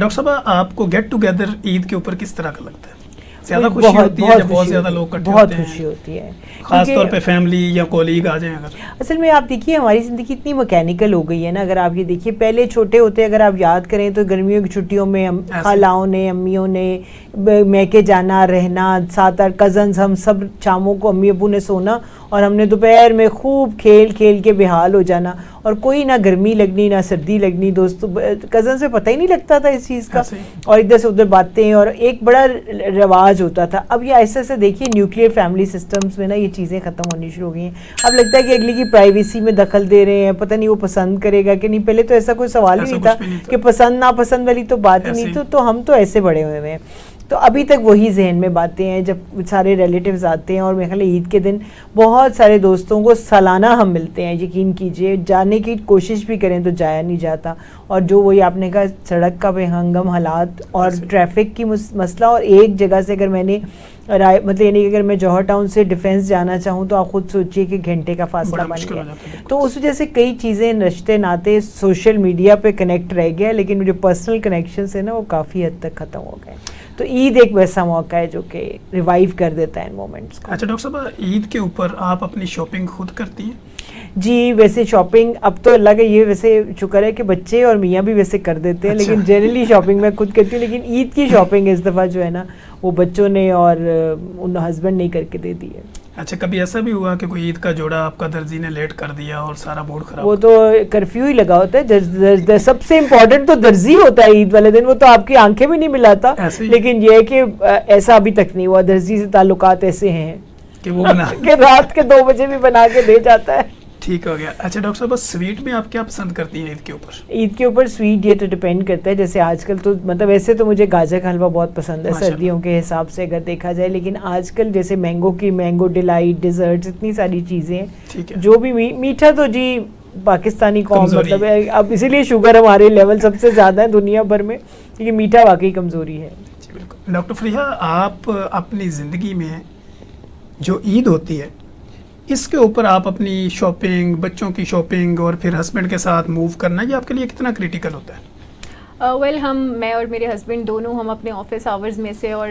Doctor صاحب آپ کو گیٹ ٹوگیدر عید کے اوپر کس طرح کا لگتا ہے؟ زیادہ خوشی ہوتی ہے جب بہت زیادہ لوگ اکٹھے ہوتے ہیں؟ بہت خوشی ہوتی ہے، خاص طور پہ فیملی یا کولیگ آ جائیں اگر. اصل میں آپ دیکھیے ہماری زندگی اتنی مکینیکل ہو گئی ہے نا. اگر آپ یہ دیکھیے پہلے چھوٹے ہوتے اگر آپ یاد کریں تو گرمیوں کی چھٹیوں میں خالاؤں نے امیوں نے میکے جانا رہنا، 7-8 کزنز ہم سب شاموں کو امی ابو نے سونا اور ہم نے دوپہر میں خوب کھیل کھیل کے بحال ہو جانا، اور کوئی نہ گرمی لگنی نہ سردی لگنی. دوستوں کزن سے پتہ ہی نہیں لگتا تھا اس چیز کا، اور ادھر سے ادھر باتیں، اور ایک بڑا رواج ہوتا تھا. اب یہ ایسے ایسے دیکھیے نیوکلیر فیملی سسٹمز میں نا یہ چیزیں ختم ہونی شروع ہو گئی ہیں. اب لگتا ہے کہ اگلی کی پرائیویسی میں دخل دے رہے ہیں، پتہ نہیں وہ پسند کرے گا کہ نہیں. پہلے تو ایسا کوئی سوال ہی نہیں تھا کہ پسند ناپسند والی تو بات ہی نہیں. تو ہم تو ایسے بڑے ہوئے ہیں. تو ابھی تک وہی ذہن میں باتیں ہیں جب سارے ریلیٹیوز آتے ہیں. اور میرے خیال ہے عید کے دن بہت سارے دوستوں کو سالانہ ہم ملتے ہیں. یقین کیجئے جانے کی کوشش بھی کریں تو جایا نہیں جاتا. اور جو وہی آپ نے کہا سڑک کا بے ہنگم حالات اور ٹریفک کی مسئلہ، اور ایک جگہ سے اگر میں نے مطلب یعنی کہ اگر میں جوہر ٹاؤن سے ڈیفینس جانا چاہوں تو آپ خود سوچئے کہ گھنٹے کا فاصلہ بن گیا. تو اس وجہ سے کئی چیزیں رشتے ناطے سوشل میڈیا پہ کنیکٹ رہ گیا، لیکن جو پرسنل کنیکشنز ہیں نا وہ کافی حد تک ختم ہو گئے. تو عید ایک ویسا موقع ہے جو کہ ریوائیو کر دیتا ہے ان مومنٹس کو. اچھا ڈاکٹر صاحب عید کے اوپر آپ اپنی شاپنگ خود کرتی ہیں؟ جی ویسے شاپنگ اب تو اللہ کا یہ ویسے شکر ہے کہ بچے اور میاں بھی ویسے کر دیتے ہیں، لیکن جنرلی شاپنگ میں خود کرتی ہوں. لیکن عید کی شاپنگ اس دفعہ جو ہے نا وہ بچوں نے اور ان ہسبینڈ نے کر کے دے دی ہے. اچھا کبھی ایسا بھی ہوا کہ کوئی عید کا جوڑا آپ کا درزی نے لیٹ کر دیا اور سارا موڈ خراب؟ وہ تو کرفیو ہی لگا ہوتا ہے. سب سے امپورٹنٹ تو درزی ہوتا ہے عید والے دن. وہ تو آپ کی آنکھیں بھی نہیں ملاتا، لیکن یہ ہے کہ ایسا ابھی تک نہیں ہوا. درزی سے تعلقات ایسے ہیں کہ وہ بنا کہ رات کے 2 بجے بھی بنا کے دے جاتا ہے. ٹھیک ہو گیا. اچھا ڈاکٹر صاحب سویٹ میں آپ کیا پسند کرتی ہیں عید کے اوپر؟ عید کے اوپر سویٹ یہ تو ڈپینڈ کرتا ہے. جیسے آج کل تو مطلب ایسے تو مجھے گاجر کا حلوہ بہت پسند ہے سردیوں کے حساب سے اگر دیکھا جائے. لیکن آج کل جیسے مینگو ڈیلائٹ ڈیزرٹس اتنی ساری چیزیں ہیں جو بھی میٹھا تو جی پاکستانی قوم مطلب ہے اب اسی لیے شوگر ہمارے لیول سب سے زیادہ ہے دنیا بھر میں، کیونکہ میٹھا واقعی کمزوری ہے. جی بالکل. ڈاکٹر فریحہ آپ اپنی زندگی میں جو عید ہوتی ہے اس کے اوپر آپ اپنی شاپنگ، بچوں کی شاپنگ اور پھر ہسبینڈ کے ساتھ موو کرنا یہ آپ کے لیے کتنا کریٹیکل ہوتا ہے؟ میں اور میرے ہسبینڈ دونوں ہم اپنے آفس آورز میں سے اور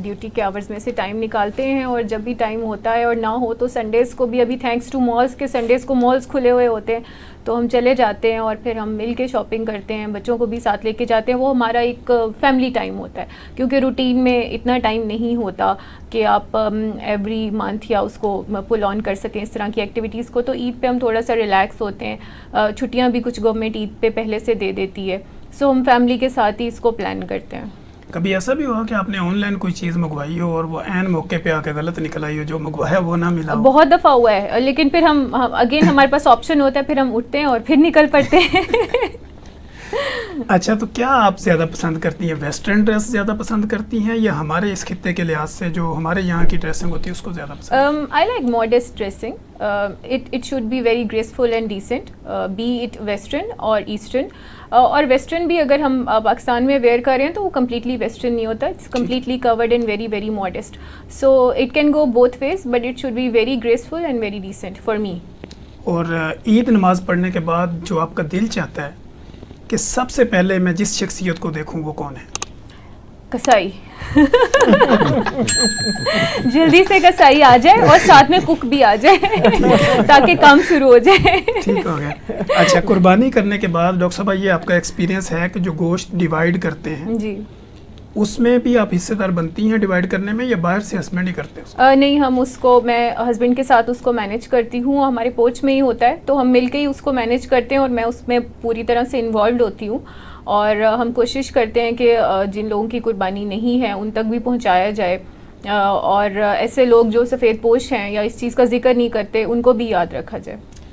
ڈیوٹی کے آورز میں سے ٹائم نکالتے ہیں، اور جب بھی ٹائم ہوتا ہے اور نہ ہو تو سنڈیز کو بھی ابھی تھینکس ٹو مالز کے سنڈیز کو مالز کھلے ہوئے ہوتے ہیں تو ہم چلے جاتے ہیں اور پھر ہم مل کے شاپنگ کرتے ہیں. بچوں کو بھی ساتھ لے کے جاتے ہیں. وہ ہمارا ایک فیملی ٹائم ہوتا ہے کیونکہ روٹین میں اتنا ٹائم نہیں ہوتا کہ آپ ایوری منتھ یا اس کو پل آن کر سکیں اس طرح کی ایکٹیویٹیز کو. تو عید پہ ہم تھوڑا سا ریلیکس ہوتے ہیں. چھٹیاں بھی کچھ گورنمنٹ عید پہ پہلے سے دے دیتی ہے، سو ہم فیملی کے ساتھ ہی اس کو پلان کرتے ہیں. کبھی ایسا بھی ہوا کہ آپ نے آن لائن کوئی چیز منگوائی ہو اور وہ عین موقع پہ آ کے غلط نکل آئی ہو، جو منگوایا وہ نہ ملا ہو؟ بہت دفعہ ہوا ہے، لیکن پھر ہم اگین ہمارے پاس آپشن ہوتا ہے، پھر ہم اٹھتے ہیں اور پھر نکل پڑتے ہیں. اچھا تو کیا آپ زیادہ پسند کرتی ہیں، ویسٹرن ڈریس زیادہ پسند کرتی ہیں یا ہمارے اس خطے کے لحاظ سے جو ہمارے یہاں کی ڈریسنگ ہوتی ہے اس کو زیادہ پسند؟ I like modest dressing. It should be very graceful and decent, be it western or eastern. اور ویسٹرن بھی اگر ہم پاکستان میں ویئر کر رہے ہیں تو وہ کمپلیٹلی ویسٹرن نہیں ہوتا. It's completely covered and very very modest. So it can go both ways but it should be very graceful and very decent for me. اور عید نماز پڑھنے کے بعد جو آپ کا دل چاہتا ہے کہ سب سے پہلے میں جس شخصیت کو دیکھوں وہ کون ہے؟ کسائی. جلدی سے کسائی آ جائے اور ساتھ میں کک بھی آ جائے تاکہ کام شروع ہو جائے. ٹھیک ہو گیا. اچھا قربانی کرنے کے بعد ڈاکٹر صاحبہ یہ آپ کا ایکسپیرینس ہے کہ جو گوشت ڈیوائیڈ کرتے ہیں جی اس میں بھی آپ حصے دار بنتی ہیں ڈیوائیڈ کرنے میں یا باہر سے ہسبینڈ ہی کرتے ہیں؟ نہیں، ہم اس کو میں ہسبینڈ کے ساتھ اس کو مینیج کرتی ہوں. ہمارے پوچھ میں ہی ہوتا ہے تو ہم مل کے ہی اس کو مینیج کرتے ہیں اور میں اس میں پوری طرح سے انوالوڈ ہوتی ہوں. اور ہم کوشش کرتے ہیں کہ جن لوگوں کی قربانی نہیں ہے ان تک بھی پہنچایا جائے، اور ایسے لوگ جو سفید پوش ہیں یا اس چیز کا ذکر نہیں کرتے ان کو بھی یاد رکھا جائے.